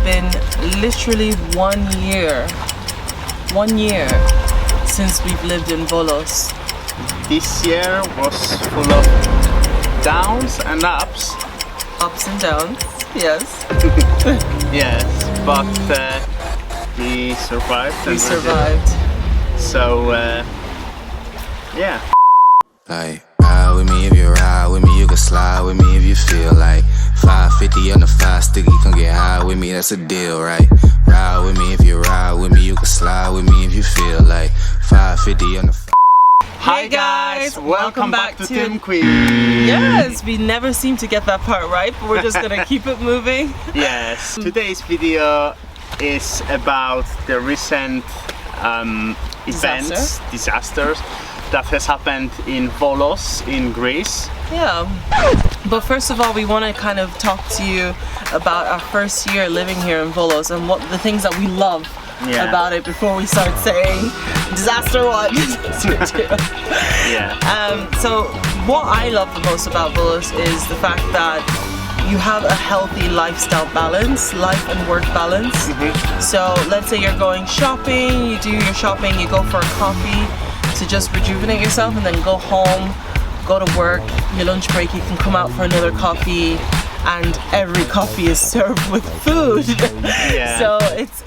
been literally 1 year. 1 year since we've lived in Volos. This year was full of downs and ups. Ups and downs, yes. Yes, but we survived. We survived. So, yeah. Like, ride with me if you ride with me, you can slide with me if you feel like 550 on the 5 sticky, come get high with me, that's a deal, right? Ride with me if you ride with me, you can slide with me if you feel like 550 on the Hi guys, welcome back to Tymkwi. Yes, we never seem to get that part right, but we're just gonna keep it moving. Yes, today's video is about the recent disasters that has happened in Volos in Greece. Yeah, but first of all, we want to kind of talk to you about our first year living here in Volos and what the things that we love about it before we start saying disaster 1, disaster 2. Yeah. So what I love the most about Volos is the fact that you have a healthy lifestyle balance, life and work balance. So let's say you're going shopping, you do your shopping, you go for a coffee to just rejuvenate yourself and then go home, go to work, your lunch break, you can come out for another coffee, and every coffee is served with food. Yeah. So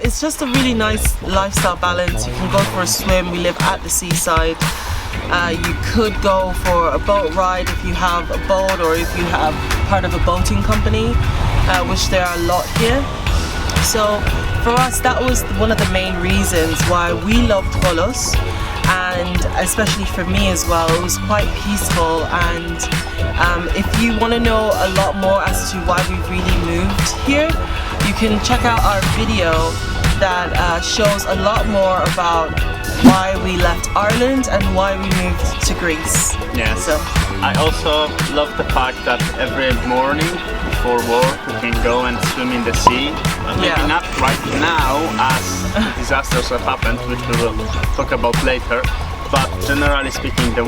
it's just a really nice lifestyle balance. You can go for a swim, we live at the seaside. You could go for a boat ride if you have a boat or if you have part of a boating company, which there are a lot here. So for us, that was one of the main reasons why we loved Volos, and especially for me as well, it was quite peaceful. And if you want to know a lot more as to why we really moved here, you can check out our video that shows a lot more about why we left Ireland and why we moved to Greece. Yeah. So I also love the fact that every morning before work we can go and swim in the sea. Maybe not right now as disasters have happened, which we will talk about later. But generally speaking, the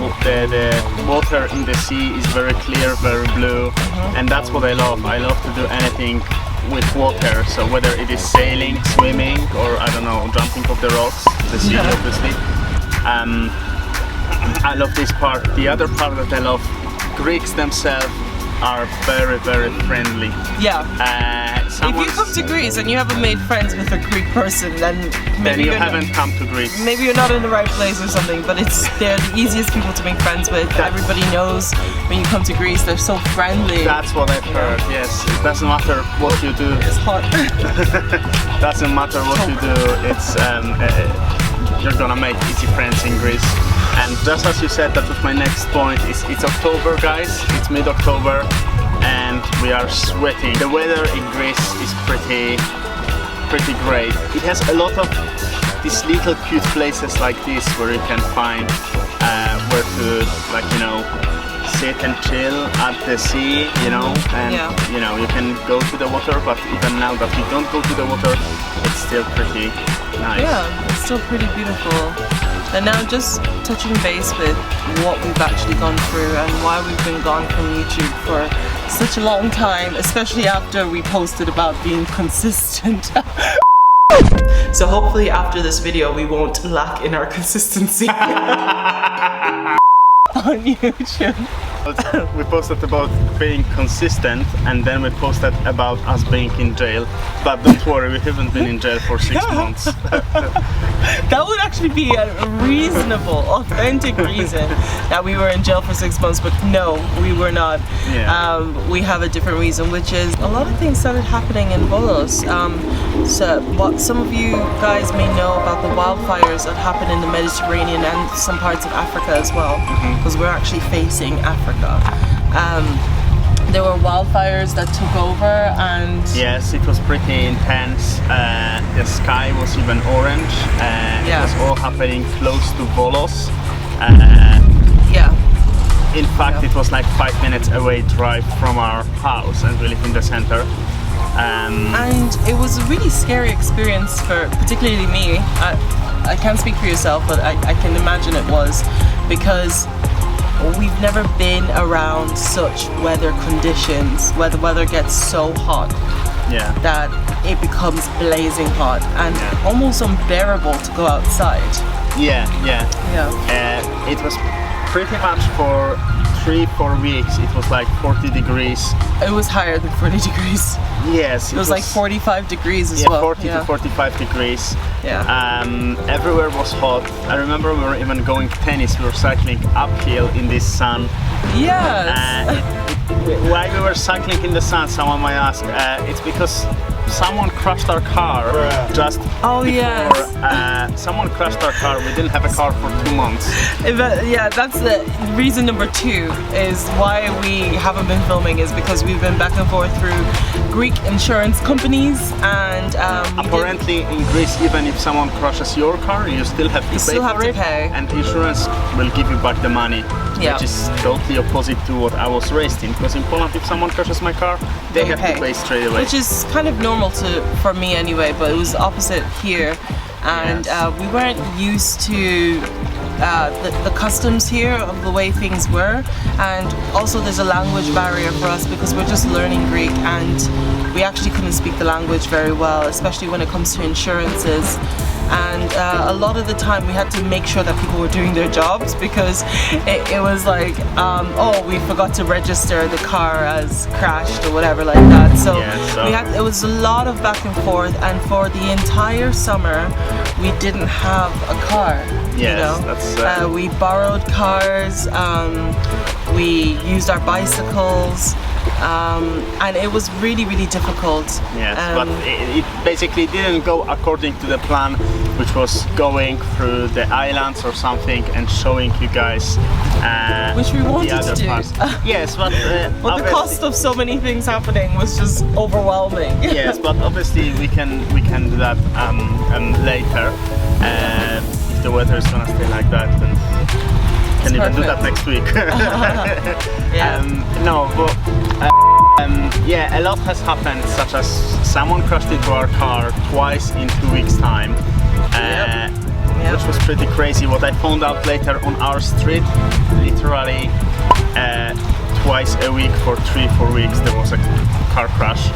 water in the sea is very clear, very blue, and that's what I love. I love to do anything with water, so whether it is sailing, swimming, or I don't know, jumping off the rocks, the sea obviously. I love this part. The other part that I love, Greeks themselves are very, very friendly. Yeah. If you come to Greece and you haven't made friends with a Greek person, then maybe you haven't come to Greece. Maybe you're not in the right place or something, but they're the easiest people to make friends with. Everybody knows when you come to Greece, they're so friendly. That's what I've heard, yes. It doesn't matter what you do. It's hot. Doesn't matter what you do, it's you're gonna make easy friends in Greece. And just as you said, that was my next point, it's October guys, it's mid-October and we are sweating. The weather in Greece is pretty great. It has a lot of these little cute places like this where you can find where to, like, you know, sit and chill at the sea, you know, and you know, you can go to the water, but even now that you don't go to the water, it's still pretty nice. Yeah, it's still pretty beautiful. And now just touching base with what we've actually gone through and why we've been gone from YouTube for such a long time, especially after we posted about being consistent. So hopefully after this video we won't lack in our consistency on YouTube. We posted about being consistent and then we posted about us being in jail, but don't worry, we haven't been in jail for 6 months. That would actually be a reasonable, authentic reason that we were in jail for 6 months, but no, we were not. We have a different reason, which is a lot of things started happening in Volos. So what some of you guys may know about the wildfires that happen in the Mediterranean and some parts of Africa as well, because we're actually facing Africa. There were wildfires that took over, and yes, it was pretty intense. The sky was even orange. It was all happening close to Volos. In fact, it was like 5 minutes away drive from our house, and we live in the center. And it was a really scary experience for particularly me. I can't speak for yourself, but I can imagine it was, because we've never been around such weather conditions where the weather gets so hot. Yeah. that it becomes blazing hot and almost unbearable to go outside. Yeah. Yeah. It was pretty much for 3-4 weeks. It was like 40 degrees. It was higher than 40 degrees. Yes. It was like 45 degrees as yeah, well. 40 to 45 degrees. Yeah. Everywhere was hot. I remember we were even going tennis. We were cycling uphill in this sun. Yes. Why we were cycling in the sun, someone might ask. It's because someone crashed our car just Oh, before. yes. Someone crashed our car. We didn't have a car for 2 months. Yeah, that's the reason number 2 is why we haven't been filming, is because we've been back and forth through Greek insurance companies, and apparently in Greece, even if someone crashes your car, you still have to pay for it, and insurance will give you back the money. Yeah. Which is totally opposite to what I was raised in. Because in Poland, if someone crashes my car, they have to pay straight away. Which is kind of normal for me anyway, but it was opposite here, and we weren't used to the customs here of the way things were, and also there's a language barrier for us because we're just learning Greek, and we actually couldn't speak the language very well, especially when it comes to insurances. And a lot of the time we had to make sure that people were doing their jobs, because it was like, oh, we forgot to register the car as crashed or whatever like that. So, it was a lot of back and forth, and for the entire summer we didn't have a car. Yes, you know? that's we borrowed cars, we used our bicycles, and it was really, really difficult. Yes, but it basically didn't go according to the plan, which was going through the islands or something and showing you guys which we wanted the other to do. parts. Yes, but the cost of so many things happening was just overwhelming. Yes, but obviously we can do that later. If the weather is gonna stay like that, then we can even do that next week. No, but yeah, a lot has happened, such as someone crashed into our car twice in 2 weeks' time, which was pretty crazy. What I found out later, on our street, literally twice a week for 3-4 weeks there was a car crash.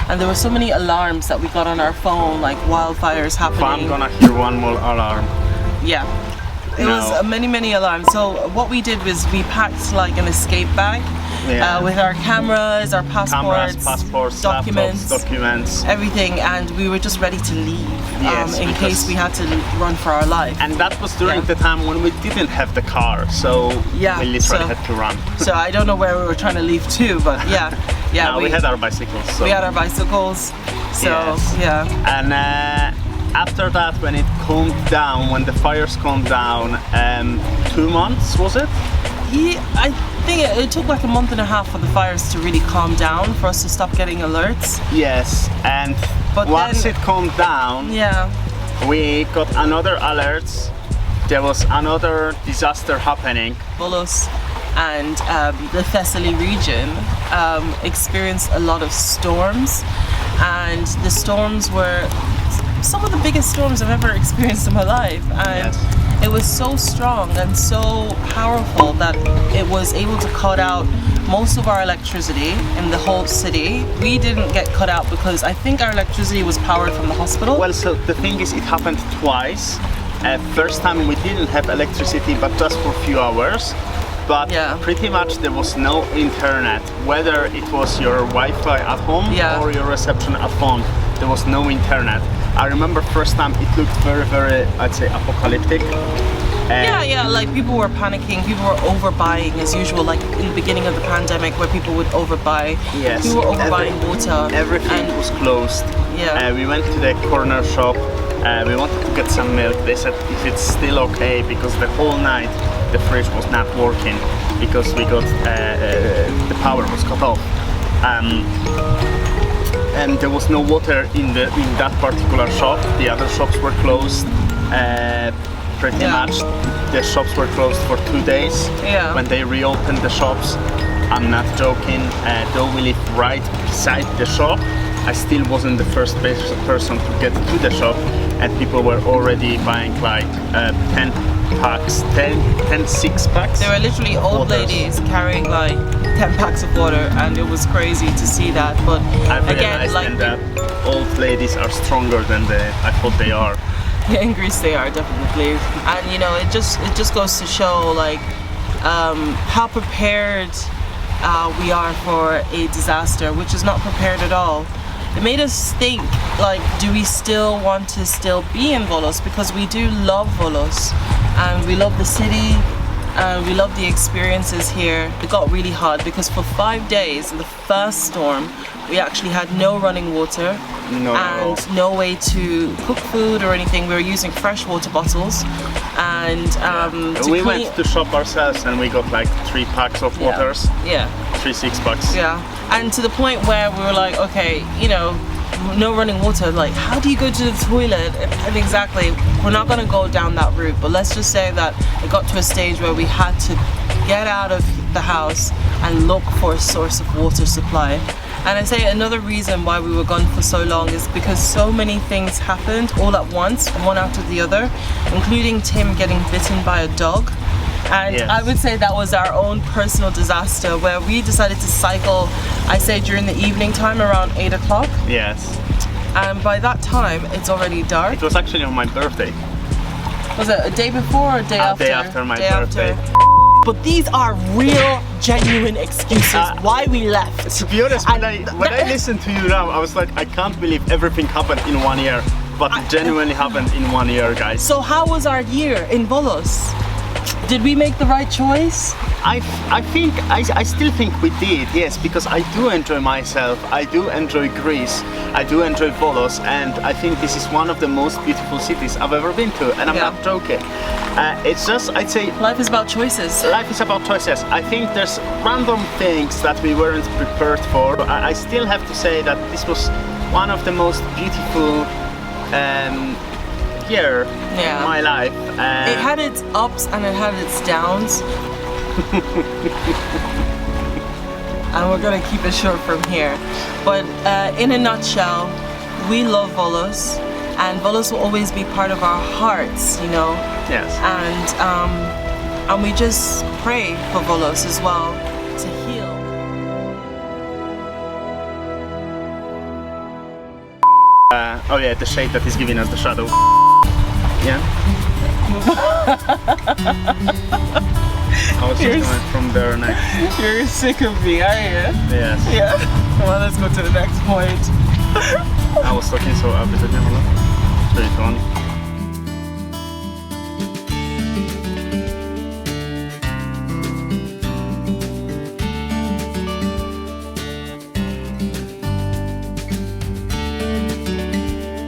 And there were so many alarms that we got on our phone, like wildfires happening. I'm gonna hear one more alarm. Yeah. It was many alarms. So what we did was we packed like an escape bag with our cameras, our passports, documents, laptops, documents, everything, and we were just ready to leave in case we had to run for our life. And that was during the time when we didn't have the car, so we literally had to run. So I don't know where we were trying to leave to, but no, we had our bicycles. So. We had our bicycles, so And after that, when it calmed down, when the fires calmed down, 2 months was it? Yeah, I think it took like a month and a half for the fires to really calm down, for us to stop getting alerts. Yes, and once it calmed down, we got another alert. There was another disaster happening. Volos and the Thessaly region experienced a lot of storms, and the storms were some of the biggest storms I've ever experienced in my life, and it was so strong and so powerful that it was able to cut out most of our electricity in the whole city. We didn't get cut out because I think our electricity was powered from the hospital. Well, so the thing is, it happened twice. First time we didn't have electricity, but just for a few hours. But pretty much there was no internet, whether it was your Wi-Fi at home or your reception at phone. There was no internet. I remember first time it looked very, very, I'd say, apocalyptic. Like people were panicking, people were overbuying as usual, like in the beginning of the pandemic where people would overbuy. Yes. People were overbuying water. Everything was closed. We went to the corner shop, we wanted to get some milk. They said if it's still okay, because the whole night the fridge was not working because we got, the power was cut off. And there was no water in that particular shop. The other shops were closed. Pretty much the shops were closed for 2 days. When they reopened the shops, I'm not joking, though we live right beside the shop, I still wasn't the first person to get to the shop, and people were already buying like 10 packs, 10 6-packs. There were literally old ladies carrying like 10 packs of water, and it was crazy to see that. But I've again, realized like that old ladies are stronger than I thought they are. yeah, in Greece they are definitely, and you know, it just goes to show like how prepared we are for a disaster, which is not prepared at all. It made us think, like, do we still want to still be in Volos? Because we do love Volos, and we love the city, and we love the experiences here. It got really hard because for 5 days in the first storm, we actually had no running water and no way to cook food or anything. We were using fresh water bottles, and we went to shop ourselves and we got like 3 packs of waters. Yeah. 3 6-packs. Yeah, and to the point where we were like, okay, you know, no running water, like how do you go to the toilet? And exactly, we're not going to go down that route, but let's just say that it got to a stage where we had to get out of the house and look for a source of water supply. And I say another reason why we were gone for so long is because so many things happened all at once, one after the other, including Tim getting bitten by a dog. And yes. I would say that was our own personal disaster, where we decided to cycle, I say during the evening time around 8 o'clock. Yes. And by that time, it's already dark. It was actually on my birthday. Was it a day before or a day after? A day after my birthday. But these are real, genuine excuses why we left. To be honest, when I listened to you now, I was like, I can't believe everything happened in 1 year. But it genuinely happened in 1 year, guys. So how was our year in Volos? Did we make the right choice? I still think we did, yes, because I do enjoy myself, I do enjoy Greece, I do enjoy Volos, and I think this is one of the most beautiful cities I've ever been to, and I'm not joking. It's just, I'd say... Life is about choices. Life is about choices. I think there's random things that we weren't prepared for. I still have to say that this was one of the most beautiful year in my life. It had its ups and it had its downs. And we're gonna keep it short from here. But in a nutshell, we love Volos, and Volos will always be part of our hearts, you know. Yes. And we just pray for Volos as well to heal. Oh yeah, the shade that is giving us the shadow. Yeah. I was just going from there next. You're sick of me, are you? Yes. Yeah. Well, let's go to the next point. I was talking so obviously. 3, 2, 1.